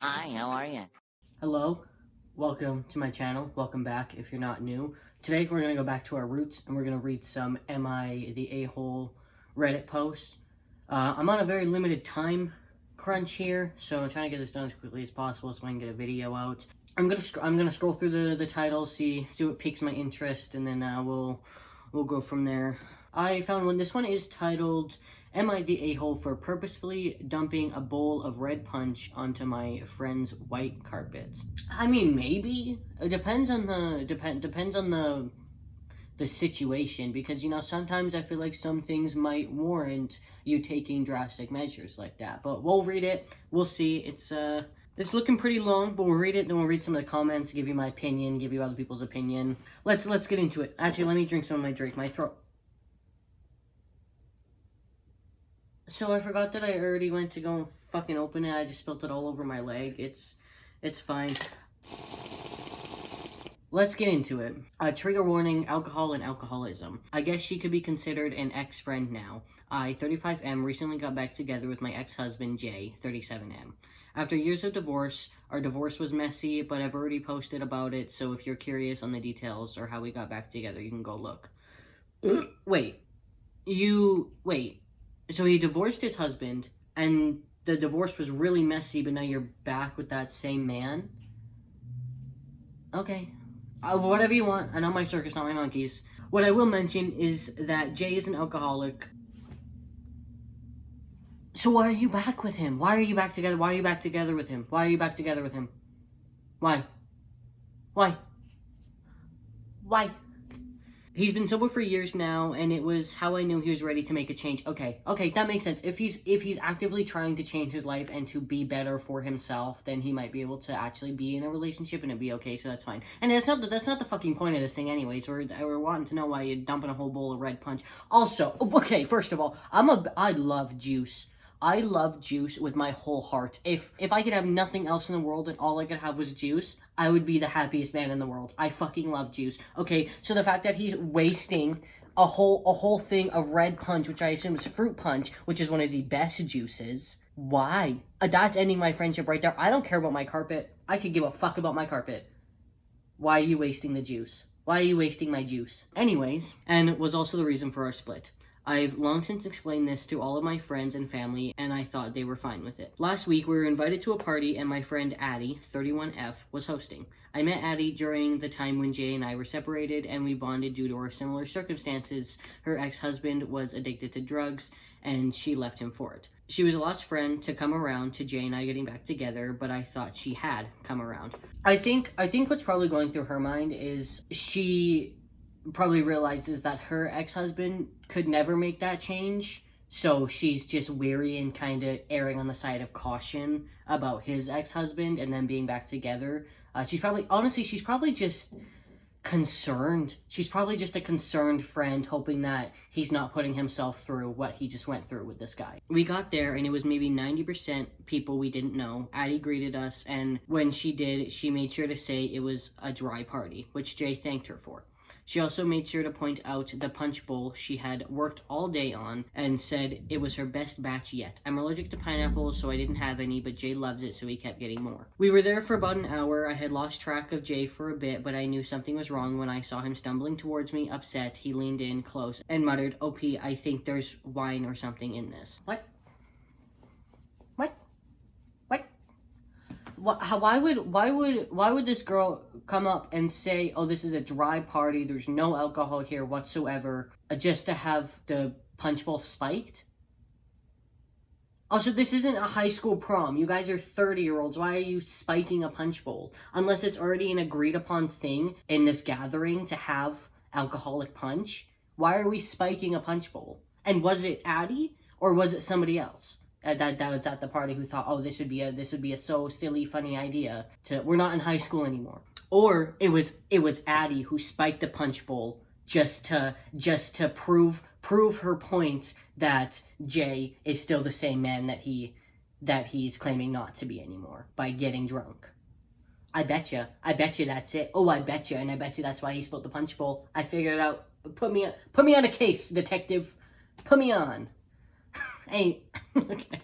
Hi, how are you? Hello, welcome to my channel. Welcome back if you're not new. Today we're going to go back to our roots and we're going to read some Am I the A-hole Reddit posts. I'm on a very limited time crunch here, so I'm trying to get this done as quickly as possible so I can get a video out. I'm gonna scroll through the titles, see what piques my interest, and then we'll go from there. I found one. This one is titled, Am I the A-hole for purposefully dumping a bowl of red punch onto my friend's white carpet? I mean, maybe. It depends on the situation, because sometimes I feel like some things might warrant you taking drastic measures like that. But we'll read it. We'll see. It's looking pretty long, but we'll read it, then we'll read some of the comments, give you my opinion, give you other people's opinion. Let's get into it. Actually, let me drink some of my drink. My throat. So I forgot that I already went to go and fucking open it. I just spilled it all over my leg. It's fine. Let's get into it. Trigger warning, alcohol and alcoholism. I guess she could be considered an ex-friend now. I, 35M, recently got back together with my ex-husband, Jay, 37M. After years of divorce, our divorce was messy, but I've already posted about it, so if you're curious on the details or how we got back together, you can go look. Wait. So he divorced his husband, and the divorce was really messy, but now you're back with that same man? Okay. Whatever you want. I know my circus, not my monkeys. What I will mention is that Jay is an alcoholic. So why are you back with him? Why are you back together? Why are you back together with him? Why are you back together with him? Why? Why? Why? He's been sober for years now, and it was how I knew he was ready to make a change. Okay, that makes sense. If he's actively trying to change his life and to be better for himself, then he might be able to actually be in a relationship and it'd be okay, so that's fine. And that's not the fucking point of this thing anyways. We're wanting to know why you're dumping a whole bowl of red punch. Also, okay, first of all, I love juice. I love juice with my whole heart. If I could have nothing else in the world and all I could have was juice, I would be the happiest man in the world. I fucking love juice. Okay, so the fact that he's wasting a whole thing of red punch, which I assume is fruit punch, which is one of the best juices. Why? That's ending my friendship right there. I don't care about my carpet. I could give a fuck about my carpet. Why are you wasting the juice? Why are you wasting my juice? Anyways, and it was also the reason for our split. I've long since explained this to all of my friends and family, and I thought they were fine with it. Last week, we were invited to a party, and my friend Addie, 31F, was hosting. I met Addie during the time when Jay and I were separated, and we bonded due to our similar circumstances. Her ex-husband was addicted to drugs, and she left him for it. She was a lost friend to come around to Jay and I getting back together, but I thought she had come around. I think what's probably going through her mind is she probably realizes that her ex-husband could never make that change, so she's just weary and kind of erring on the side of caution about his ex-husband and then being back together. She's probably just concerned. She's probably just a concerned friend hoping that he's not putting himself through what he just went through with this guy. We got there and it was maybe 90% people we didn't know. Addie greeted us, and when she did, she made sure to say it was a dry party, which Jay thanked her for. She also made sure to point out the punch bowl she had worked all day on and said it was her best batch yet. I'm allergic to pineapples, so I didn't have any, but Jay loves it, so he kept getting more. We were there for about an hour. I had lost track of Jay for a bit, but I knew something was wrong when I saw him stumbling towards me, upset. He leaned in close and muttered, "OP, I think there's wine or something in this." What? Why would this girl come up and say, "Oh, this is a dry party, there's no alcohol here whatsoever," just to have the punch bowl spiked? Also, this isn't a high school prom. You guys are 30-year-olds. Why are you spiking a punch bowl? Unless it's already an agreed upon thing in this gathering to have alcoholic punch. Why are we spiking a punch bowl? And was it Addie or was it somebody else that was at the party who thought, "Oh, this would be a so silly, funny idea we're not in high school anymore"? Or it was Addie who spiked the punch bowl just to prove her point that Jay is still the same man that he's claiming not to be anymore by getting drunk. I bet you that's it. Oh, I bet you that's why he spilled the punch bowl. I figured it out. Put me on a case, detective. Put me on. Hey, okay.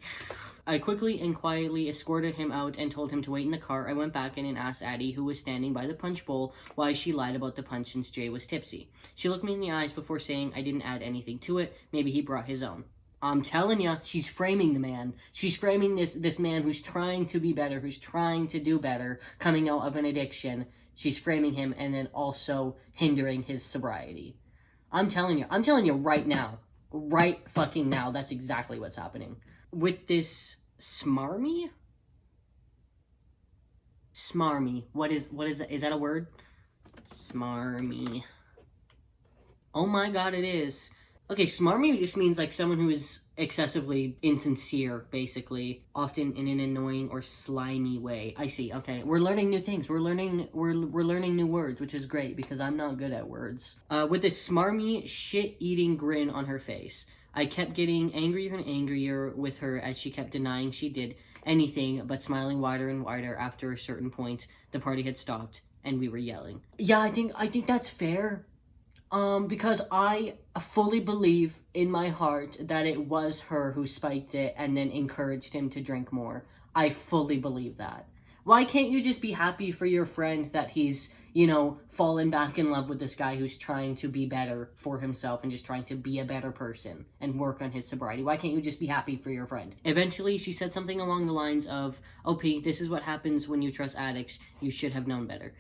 I quickly and quietly escorted him out and told him to wait in the car. I went back in and asked Addie, who was standing by the punch bowl, why she lied about the punch since Jay was tipsy. She looked me in the eyes before saying I didn't add anything to it. Maybe he brought his own. I'm telling ya, she's framing the man. She's framing this man who's trying to be better, who's trying to do better, coming out of an addiction. She's framing him and then also hindering his sobriety. I'm telling you right now. Right fucking now, that's exactly what's happening. With this smarmy? Smarmy. What is that? Is that a word? Smarmy. Oh my god, it is. Okay, smarmy just means like someone who is excessively insincere, basically, often in an annoying or slimy way. I see. Okay, we're learning new things. We're learning new words, which is great because I'm not good at words. With this smarmy, shit-eating grin on her face, I kept getting angrier and angrier with her as she kept denying she did anything but smiling wider and wider. After a certain point, the party had stopped and we were yelling. Yeah, I think that's fair. Because I fully believe in my heart that it was her who spiked it and then encouraged him to drink more. I fully believe that. Why can't you just be happy for your friend that he's, fallen back in love with this guy who's trying to be better for himself and just trying to be a better person and work on his sobriety? Why can't you just be happy for your friend? Eventually, she said something along the lines of, OP, this is what happens when you trust addicts. You should have known better.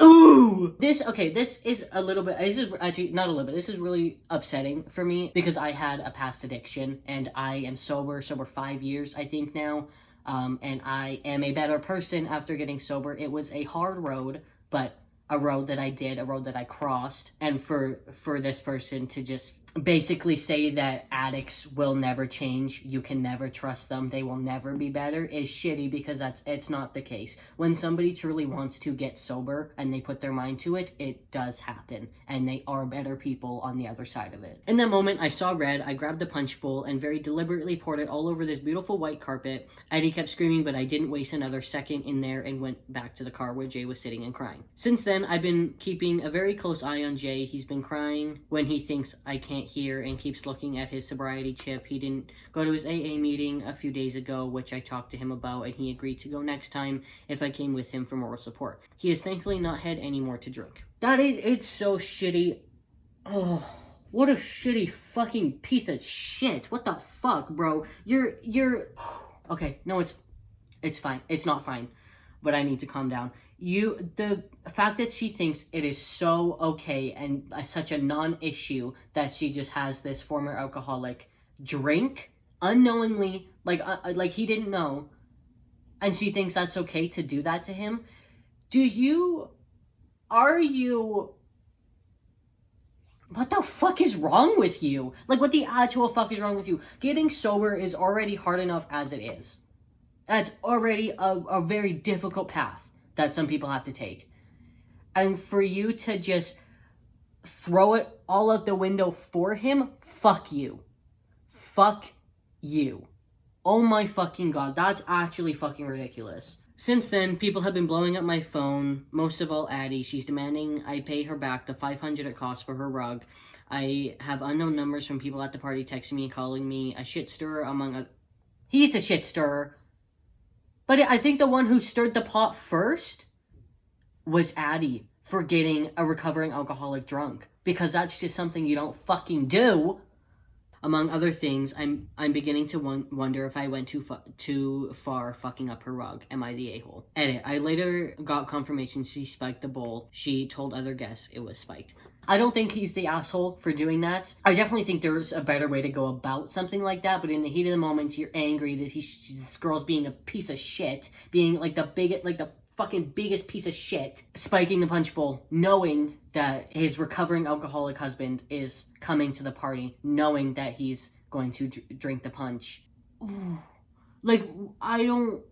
Ooh! This is a little bit, this is actually not a little bit, this is really upsetting for me because I had a past addiction and I am sober 5 years, I think now, and I am a better person after getting sober. It was a hard road, but a road that I crossed, and for this person to just basically say that addicts will never change, you can never trust them, they will never be better, is shitty because it's not the case. When somebody truly wants to get sober and they put their mind to it, it does happen, and they are better people on the other side of it. In that moment, I saw red. I grabbed the punch bowl and very deliberately poured it all over this beautiful white carpet. Eddie kept screaming, but I didn't waste another second in there and went back to the car where Jay was sitting and crying. Since then, I've been keeping a very close eye on Jay. He's been crying when he thinks I can't hear and keeps looking at his sobriety chip. He didn't go to his AA meeting a few days ago, which I talked to him about, and he agreed to go next time if I came with him for moral support. He has thankfully not had any more to drink. It's so shitty. Oh, what a shitty fucking piece of shit. What the fuck, bro? You're okay, no, it's fine. It's not fine, but I need to calm down. The fact that she thinks it is so okay and such a non-issue that she just has this former alcoholic drink unknowingly, like he didn't know, and she thinks that's okay to do that to him. What the fuck is wrong with you? Like, what the actual fuck is wrong with you? Getting sober is already hard enough as it is. That's already a very difficult path that some people have to take. And for you to just throw it all out the window for him, fuck you. Fuck you. Oh my fucking god, that's actually fucking ridiculous. Since then, people have been blowing up my phone, most of all Addie. She's demanding I pay her back the $500 it cost for her rug. I have unknown numbers from people at the party texting me and calling me a shit stirrer among other... He's the shit stirrer. But I think the one who stirred the pot first was Addie for getting a recovering alcoholic drunk. Because that's just something you don't fucking do. Among other things, I'm beginning to wonder if I went too far fucking up her rug. Am I the a-hole? Edit. I later got confirmation she spiked the bowl. She told other guests it was spiked. I don't think he's the asshole for doing that. I definitely think there's a better way to go about something like that, but in the heat of the moment, you're angry that this girl's being a piece of shit, being like the fucking biggest piece of shit, spiking the punch bowl, knowing that his recovering alcoholic husband is coming to the party, knowing that he's going to drink the punch. Ooh. Like, I don't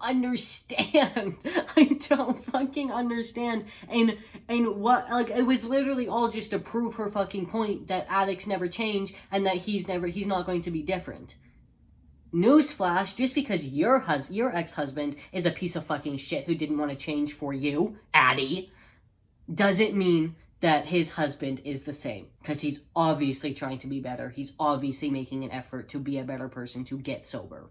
understand. I don't fucking understand. And what, like, it was literally all just to prove her fucking point that addicts never change and that he's not going to be different. Newsflash, just because your ex-husband is a piece of fucking shit who didn't want to change for you, Addie, doesn't mean that his husband is the same. Because he's obviously trying to be better. He's obviously making an effort to be a better person, to get sober.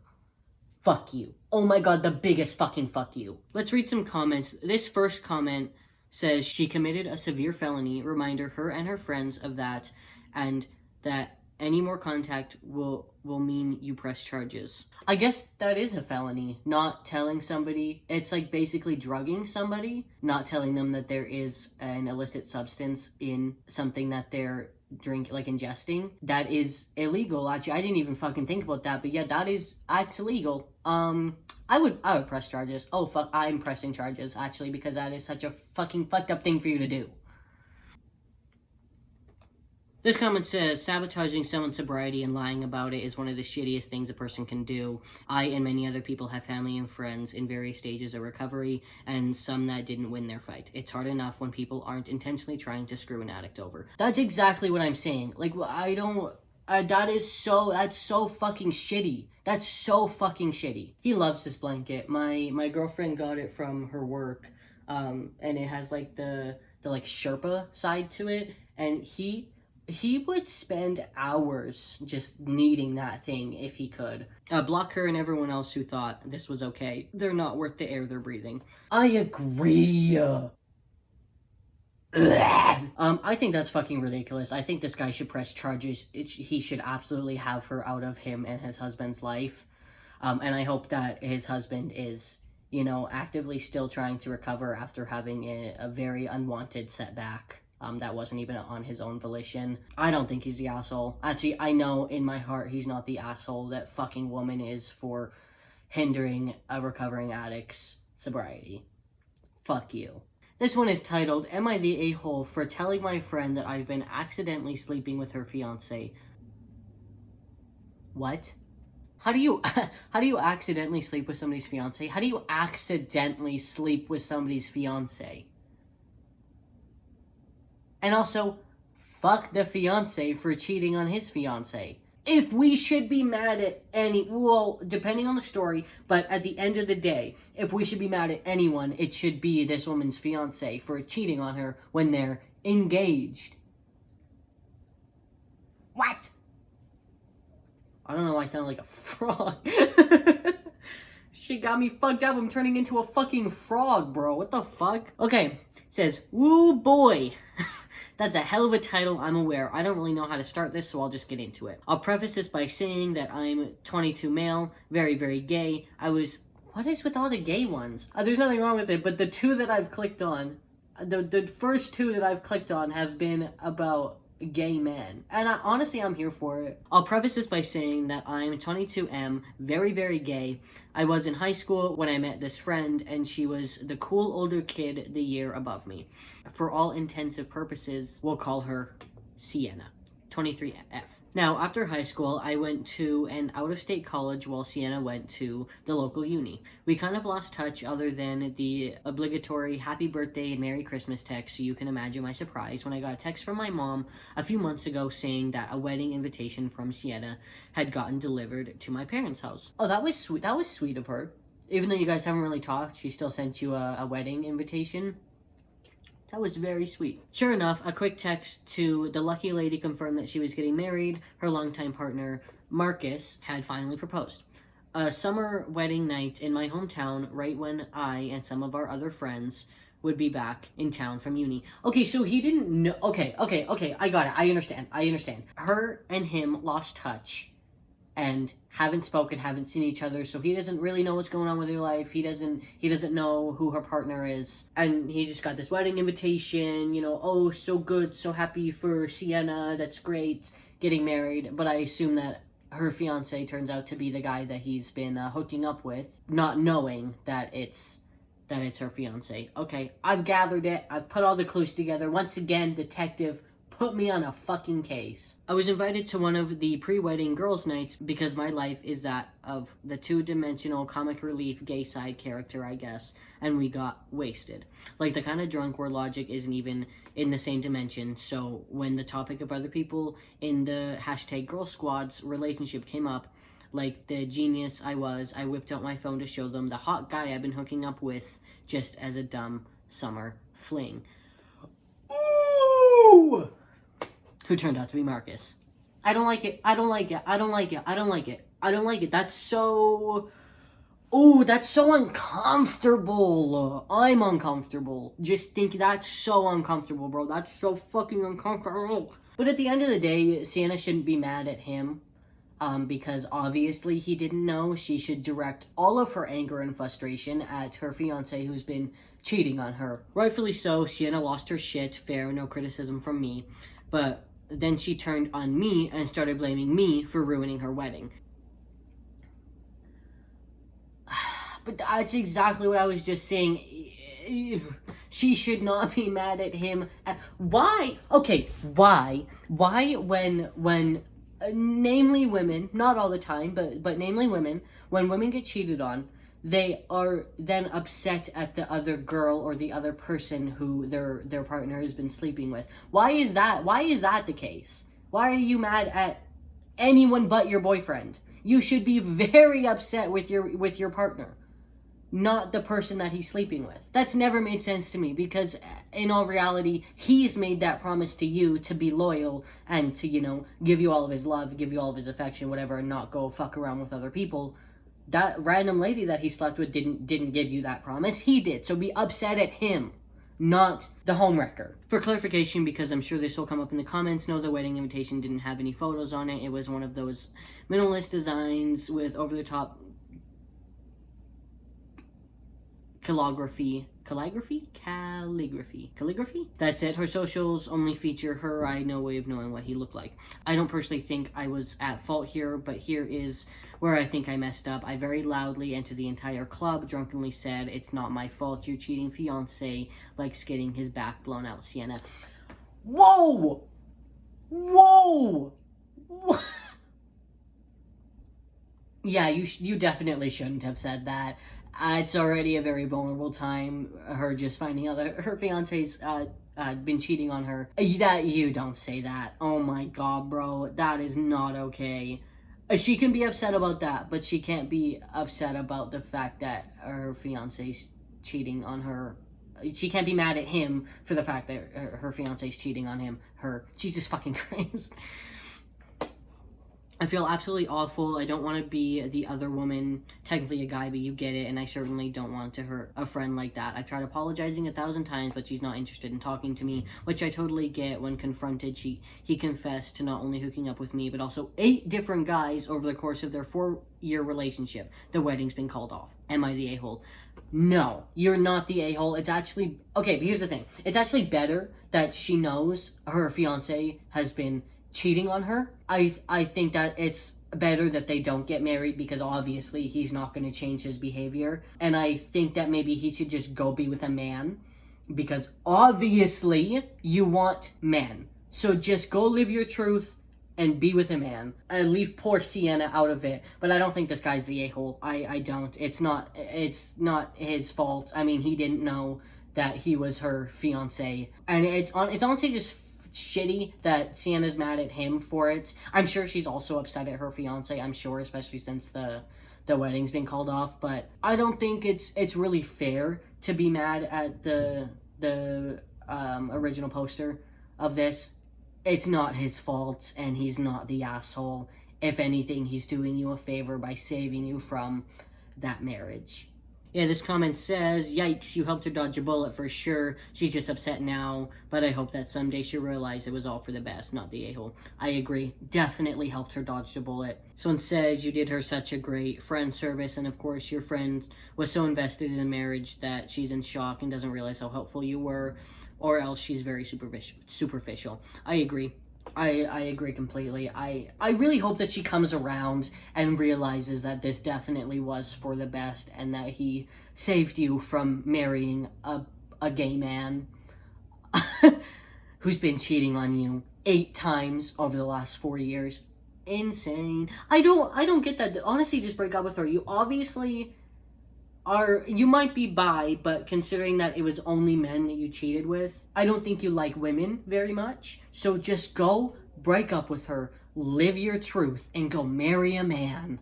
Fuck you. Oh my god, the biggest fucking fuck you. Let's read some comments. This first comment says she committed a severe felony. Reminder, her and her friends of that, and that any more contact will mean you press charges. I guess that is a felony. Not telling somebody. It's like basically drugging somebody. Not telling them that there is an illicit substance in something that they're ingesting. That is illegal. Actually, I didn't even fucking think about that, but yeah, that's illegal. I would press charges. Oh fuck, I'm pressing charges actually, because that is such a fucking fucked up thing for you to do. This comment says, sabotaging someone's sobriety and lying about it is one of the shittiest things a person can do. I and many other people have family and friends in various stages of recovery, and some that didn't win their fight. It's hard enough when people aren't intentionally trying to screw an addict over. That's exactly what I'm saying. Like, I don't... that's so fucking shitty. That's so fucking shitty. He loves this blanket. My girlfriend got it from her work, and it has, like, the Sherpa side to it, and he would spend hours just kneading that thing if he could. Block her and everyone else who thought this was okay. They're not worth the air they're breathing. I agree. I think that's fucking ridiculous. I think this guy should press charges. He should absolutely have her out of him and his husband's life. And I hope that his husband is, actively still trying to recover after having a very unwanted setback. That wasn't even on his own volition. I don't think he's the asshole. Actually, I know in my heart he's not the asshole that fucking woman is for hindering a recovering addict's sobriety. Fuck you. This one is titled, Am I the a-hole for telling my friend that I've been accidentally sleeping with her fiancé? What? How do you accidentally sleep with somebody's fiancé? How do you accidentally sleep with somebody's fiancé? And also, fuck the fiancé for cheating on his fiancé. If we should be mad at depending on the story, but at the end of the day, if we should be mad at anyone, it should be this woman's fiancé for cheating on her when they're engaged. What? I don't know why I sound like a frog. She got me fucked up. I'm turning into a fucking frog, bro. What the fuck? Okay, it says, woo boy. That's a hell of a title, I'm aware. I don't really know how to start this, so I'll just get into it. I'll preface this by saying that I'm 22 male, very, very gay. What is with all the gay ones? There's nothing wrong with it, but the two that I've clicked on, the first two that I've clicked on have been about gay men. And honestly, I'm here for it. I'll preface this by saying that I'm 22M, very, very gay. I was in high school when I met this friend, and she was the cool older kid the year above me. For all intensive purposes, we'll call her Sienna, 23F. Now, after high school, I went to an out-of-state college while Sienna went to the local uni. We kind of lost touch other than the obligatory happy birthday and Merry Christmas text, so you can imagine my surprise when I got a text from my mom a few months ago saying that a wedding invitation from Sienna had gotten delivered to my parents' house. Oh, that was sweet. That was sweet of her. Even though you guys haven't really talked, she still sent you a wedding invitation. That was very sweet. Sure enough, a quick text to the lucky lady confirmed that she was getting married. Her longtime partner, Marcus, had finally proposed. A summer wedding night in my hometown, right when I and some of our other friends would be back in town from uni. Okay, so he didn't know. Okay, I got it. I understand. Her and him lost touch and haven't spoken, haven't seen each other, so he doesn't really know what's going on with her life. He doesn't know who her partner is, and he just got this wedding invitation, oh, so good, so happy for Sienna, that's great, getting married, but I assume that her fiance turns out to be the guy that he's been hooking up with, not knowing that it's her fiance. Okay, I've gathered it, I've put all the clues together. Once again, detective, put me on a fucking case. I was invited to one of the pre-wedding girls' nights because my life is that of the two-dimensional comic relief gay side character, I guess, and we got wasted. Like the kind of drunk where logic isn't even in the same dimension, so when the topic of other people in the hashtag girl squad's relationship came up, like the genius I was, I whipped out my phone to show them the hot guy I've been hooking up with just as a dumb summer fling. Ooh! Woo! Who turned out to be Marcus. I don't like it. I don't like it. I don't like it. I don't like it. I don't like it. That's so... Ooh, that's so uncomfortable. I'm uncomfortable. Just think that's so uncomfortable, bro. That's so fucking uncomfortable. But at the end of the day, Sienna shouldn't be mad at him. Because obviously he didn't know. She should direct all of her anger and frustration at her fiance who's been cheating on her. Rightfully so, Sienna lost her shit. Fair, no criticism from me. But then she turned on me and started blaming me for ruining her wedding. But that's exactly what I was just saying. She should not be mad at him. Why? Okay, why? Why when namely women, not all the time, but namely women, when women get cheated on, they are then upset at the other girl or the other person who their partner has been sleeping with. Why is that? Why is that the case? Why are you mad at anyone but your boyfriend? You should be very upset with your partner, not the person that he's sleeping with. That's never made sense to me, because in all reality, he's made that promise to you to be loyal and to, you know, give you all of his love, give you all of his affection, whatever, and not go fuck around with other people. That random lady that he slept with didn't give you that promise. He did. So be upset at him, not the homewrecker. For clarification, because I'm sure this will come up in the comments, no, the wedding invitation didn't have any photos on it. It was one of those minimalist designs with over-the-top calligraphy. That's it. Her socials only feature her. I had no way of knowing what he looked like. I don't personally think I was at fault here, but here is where I think I messed up. I very loudly and to the entire club drunkenly said, "It's not my fault your cheating fiance likes getting his back blown out, Sienna." Whoa! Whoa! Yeah, you definitely shouldn't have said that. It's already a very vulnerable time, her just finding out that her fiance's been cheating on her. That you don't say that. Oh my god, bro. That is not okay. She can be upset about that, but she can't be upset about the fact that her fiance's cheating on her. She can't be mad at him for the fact that her fiance's cheating on him. Jesus fucking Christ. I feel absolutely awful. I don't want to be the other woman, technically a guy, but you get it, and I certainly don't want to hurt a friend like that. I've tried apologizing 1,000 times, but she's not interested in talking to me, which I totally get. When confronted, he confessed to not only hooking up with me, but also 8 different guys over the course of their 4-year relationship. The wedding's been called off. Am I the a-hole? No, you're not the a-hole. It's actually... Okay, but here's the thing. It's actually better that she knows her fiancé has been cheating on her. I think that it's better that they don't get married, because obviously he's not going to change his behavior. And I think that maybe he should just go be with a man, because obviously you want men. So just go live your truth and be with a man. Leave poor Sienna out of it. But I don't think this guy's the a-hole. I don't. It's not his fault. I mean, he didn't know that he was her fiance. And it's honestly just shitty that Sienna's mad at him for it. I'm sure she's also upset at her fiance, I'm sure, especially since the wedding's been called off. But I don't think it's really fair to be mad at the original poster of this. It's not his fault, and he's not the asshole. If anything, he's doing you a favor by saving you from that marriage. Yeah, this comment says, "Yikes, you helped her dodge a bullet for sure. She's just upset now, but I hope that someday she'll realize it was all for the best, not the a-hole." I agree. Definitely helped her dodge the bullet. Someone says, "You did her such a great friend service, and of course your friend was so invested in the marriage that she's in shock and doesn't realize how helpful you were, or else she's very superficial." I agree. I agree completely. I really hope that she comes around and realizes that this definitely was for the best, and that he saved you from marrying a gay man who's been cheating on you 8 times over the last 4 years. Insane. I don't get that. Honestly, just break up with her. You obviously you might be bi, but considering that it was only men that you cheated with, I don't think you like women very much. So just go break up with her, live your truth, and go marry a man.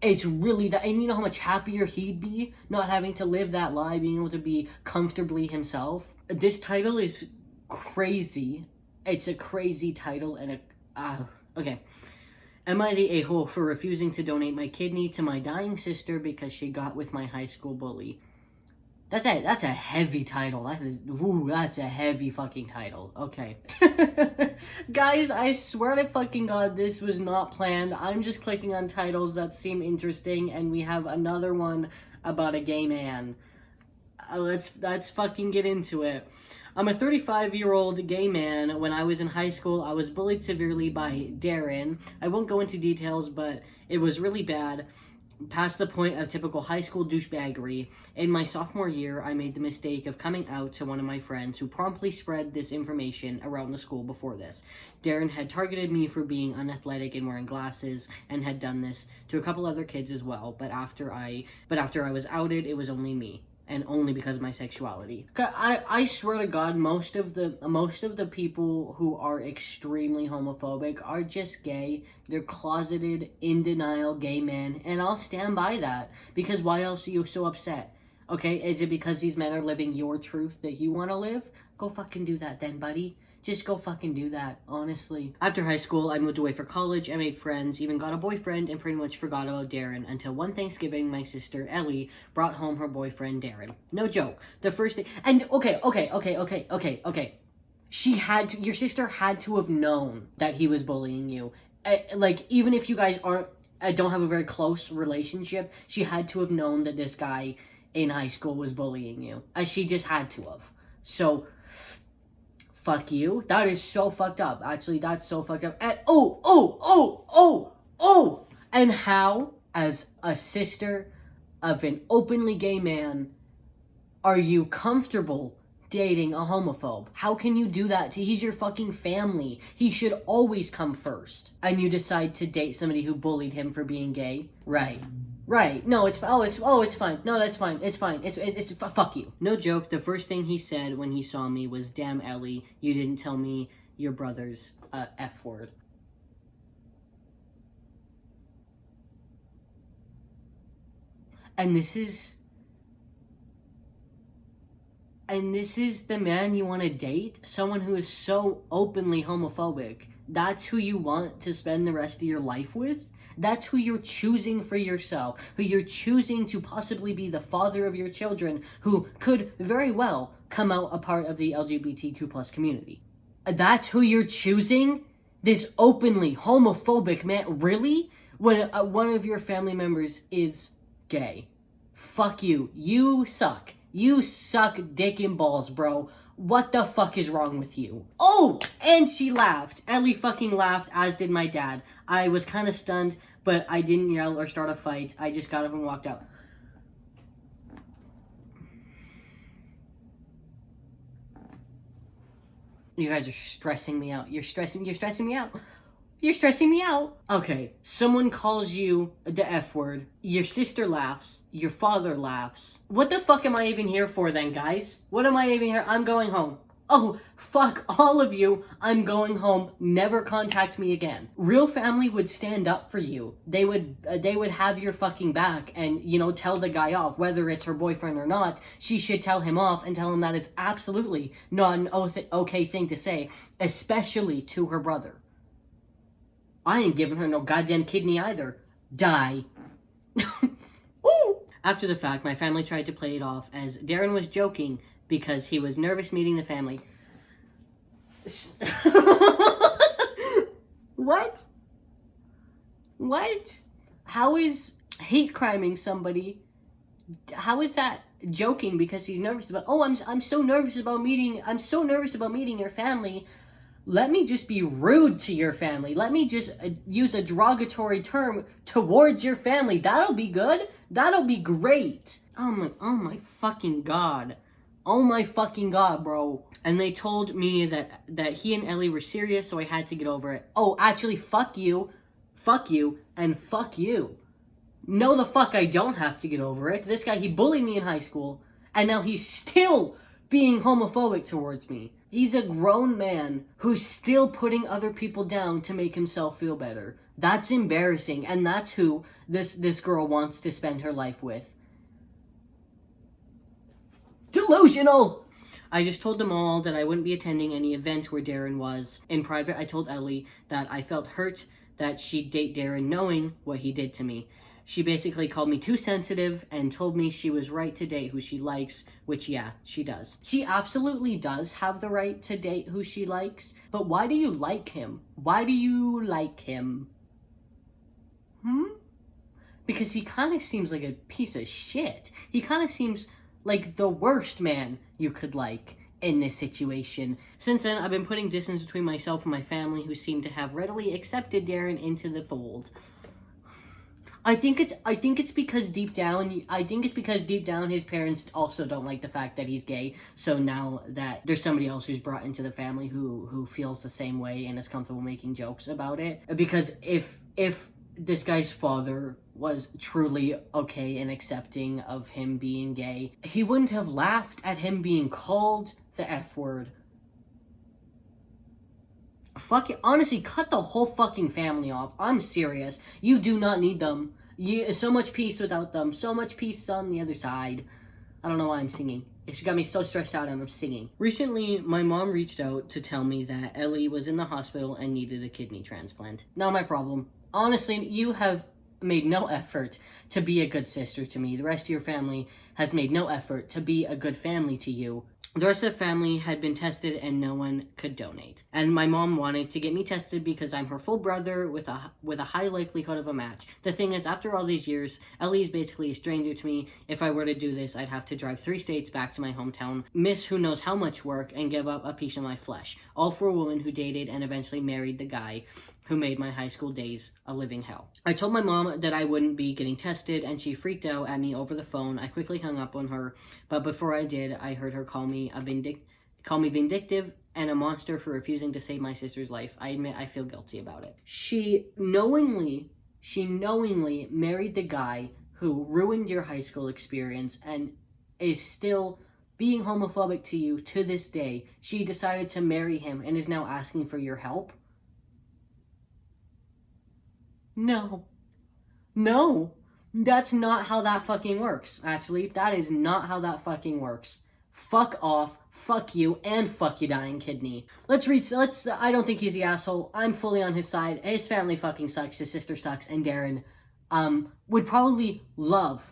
It's really that, and you know how much happier he'd be not having to live that lie, being able to be comfortably himself. This title is crazy, It's a crazy title and okay. Am I the a-hole for refusing to donate my kidney to my dying sister because she got with my high school bully? That's a heavy title. That's a heavy fucking title. Okay. Guys, I swear to fucking God, this was not planned. I'm just clicking on titles that seem interesting, and we have another one about a gay man. Let's fucking get into it. I'm a 35-year-old gay man. When I was in high school, I was bullied severely by Darren. I won't go into details, but it was really bad, past the point of typical high school douchebaggery. In my sophomore year, I made the mistake of coming out to one of my friends who promptly spread this information around the school before this. Darren had targeted me for being unathletic and wearing glasses, and had done this to a couple other kids as well, but after I was outed, it was only me. And only because of my sexuality. I swear to God, most of the people who are extremely homophobic are just gay. They're closeted, in denial gay men, and I'll stand by that. Because why else are you so upset? Okay, is it because these men are living your truth that you want to live? Go fucking do that then, buddy. Just go fucking do that, honestly. After high school, I moved away for college, I made friends, even got a boyfriend, and pretty much forgot about Darren until one Thanksgiving, my sister, Ellie, brought home her boyfriend, Darren. No joke. The first thing... And, okay. Your sister had to have known that he was bullying you. Like, even if you guys don't have a very close relationship, she had to have known that this guy in high school was bullying you. She just had to have. So... Fuck you. That is so fucked up. Actually, that's so fucked up. And and how, as a sister of an openly gay man, are you comfortable dating a homophobe? How can you do that he's your fucking family? He should always come first. And you decide to date somebody who bullied him for being gay? Right. No, it's fine. It's fine. No, that's fine. It's fine. It's fuck you. No joke. The first thing he said when he saw me was, "Damn, Ellie, you didn't tell me your brother's F word." And this is the man you want to date? Someone who is so openly homophobic. That's who you want to spend the rest of your life with? That's who you're choosing for yourself, who you're choosing to possibly be the father of your children, who could very well come out a part of the LGBTQ plus community. That's who you're choosing? This openly homophobic man? Really? When one of your family members is gay. Fuck you. You suck. You suck dick and balls, bro. What the fuck is wrong with you? Oh, and she laughed. Ellie fucking laughed, as did my dad. I was kind of stunned, but I didn't yell or start a fight. I just got up and walked out. You guys are stressing me out. You're stressing me out. You're stressing me out. Okay, someone calls you the F word. Your sister laughs. Your father laughs. What the fuck am I even here for then, guys? What am I even here? I'm going home. Oh, fuck all of you. I'm going home. Never contact me again. Real family would stand up for you. They would have your fucking back and, tell the guy off. Whether it's her boyfriend or not, she should tell him off and tell him that is absolutely not an okay thing to say, especially to her brother. I ain't giving her no goddamn kidney either. Die. After the fact, my family tried to play it off as Darren was joking because he was nervous meeting the family. What? How is hate criming somebody? How is that joking because he's nervous about? Oh, I'm so nervous about meeting your family. Let me just be rude to your family. Let me just use a derogatory term towards your family. That'll be good. That'll be great. Oh my fucking God. Oh my fucking God, bro. And they told me that he and Ellie were serious, so I had to get over it. Oh, actually, fuck you, and fuck you. No, the fuck I don't have to get over it. This guy, he bullied me in high school, and now he's still being homophobic towards me. He's a grown man who's still putting other people down to make himself feel better. That's embarrassing, and that's who this girl wants to spend her life with. Delusional! I just told them all that I wouldn't be attending any event where Darren was. In private, I told Ellie that I felt hurt that she'd date Darren knowing what he did to me. She basically called me too sensitive and told me she was right to date who she likes, which, yeah, she does. She absolutely does have the right to date who she likes, but why do you like him? Why do you like him? Because he kind of seems like a piece of shit. He kind of seems like the worst man you could like in this situation. Since then, I've been putting distance between myself and my family, who seem to have readily accepted Darren into the fold. I think it's because deep down his parents also don't like the fact that he's gay. So now that there's somebody else who's brought into the family who feels the same way and is comfortable making jokes about it. Because if this guy's father was truly okay and accepting of him being gay, he wouldn't have laughed at him being called the F word. Fuck it. Honestly, cut the whole fucking family off. I'm serious. You do not need them. So much peace without them. So much peace on the other side. I don't know why I'm singing. She got me so stressed out and I'm singing. Recently, my mom reached out to tell me that Ellie was in the hospital and needed a kidney transplant. Not my problem. Honestly, you have made no effort to be a good sister to me. The rest of your family has made no effort to be a good family to you. The rest of the family had been tested and no one could donate. And my mom wanted to get me tested because I'm her full brother with a high likelihood of a match. The thing is, after all these years, Ellie is basically a stranger to me. If I were to do this, I'd have to drive 3 states back to my hometown, miss who knows how much work, and give up a piece of my flesh. All for a woman who dated and eventually married the guy who made my high school days a living hell. I told my mom that I wouldn't be getting tested, and she freaked out at me over the phone. I quickly hung up on her, but before I did, I heard her call me vindictive and a monster for refusing to save my sister's life. I admit I feel guilty about it. She knowingly married the guy who ruined your high school experience and is still being homophobic to you to this day. She decided to marry him and is now asking for your help. No, that's not how that fucking works. Actually, that is not how that fucking works. Fuck off, fuck you, and fuck your dying kidney. I don't think he's the asshole. I'm fully on his side. His family fucking sucks, his sister sucks, and Darren, would probably love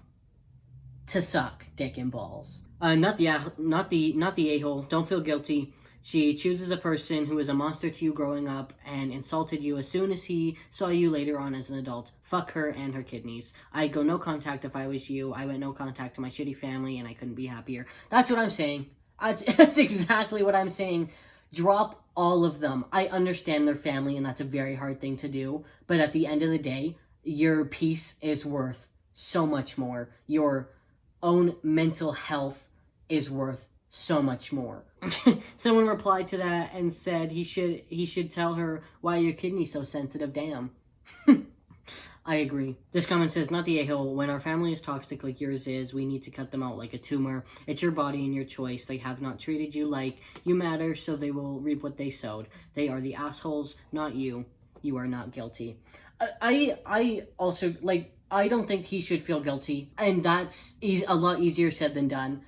to suck dick and balls. Not the a-hole. Don't feel guilty. She chooses a person who is a monster to you growing up and insulted you as soon as he saw you later on as an adult. Fuck her and her kidneys. I'd go no contact if I was you. I went no contact to my shitty family and I couldn't be happier. That's what I'm saying. That's exactly what I'm saying. Drop all of them. I understand their family and that's a very hard thing to do. But at the end of the day, your peace is worth so much more. Your own mental health is worth so much more. Someone replied to that and said he should tell her why your kidney's so sensitive. Damn. I agree. This comment says, not the a-hole. When our family is toxic like yours is, we need to cut them out like a tumor. It's your body and your choice. They have not treated you like you matter, so they will reap what they sowed. They are the assholes, not you. You are not guilty. I also, I don't think he should feel guilty, and that's a lot easier said than done.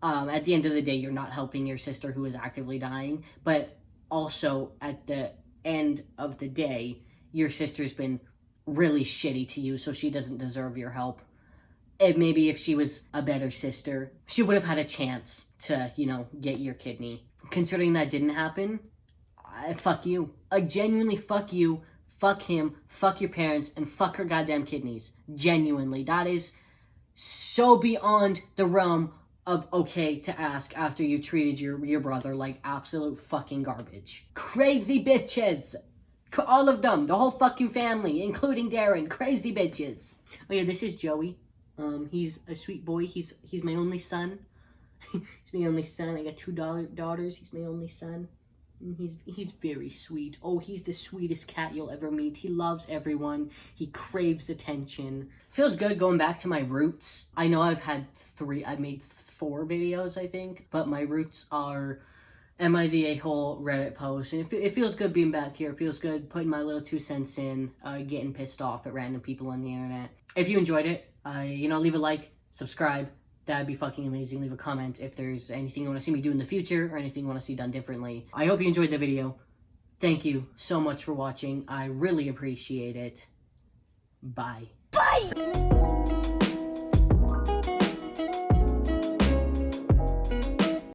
At the end of the day, you're not helping your sister who is actively dying, but also at the end of the day, your sister's been really shitty to you, so she doesn't deserve your help. And maybe if she was a better sister, she would have had a chance to, get your kidney. Considering that didn't happen, fuck you. Genuinely fuck you, fuck him, fuck your parents, and fuck her goddamn kidneys. Genuinely. That is so beyond the realm of okay to ask after you treated your brother like absolute fucking garbage. Crazy bitches! All of them, the whole fucking family, including Darren. Crazy bitches. Oh yeah, this is Joey. He's a sweet boy. He's my only son. He's my only son. I got 2 daughters. He's my only son. He's very sweet. Oh, he's the sweetest cat you'll ever meet. He loves everyone. He craves attention. Feels good going back to my roots. I know I've made 4 videos, I think, but my roots are Am I the A-hole Reddit post, and it feels good being back here. It feels good putting my little 2 cents in, getting pissed off at random people on the internet. If you enjoyed it, leave a like, subscribe, that'd be fucking amazing. Leave a comment if there's anything you want to see me do in the future or anything you want to see done differently. I hope you enjoyed the video. Thank you so much for watching. I really appreciate it. Bye. Bye!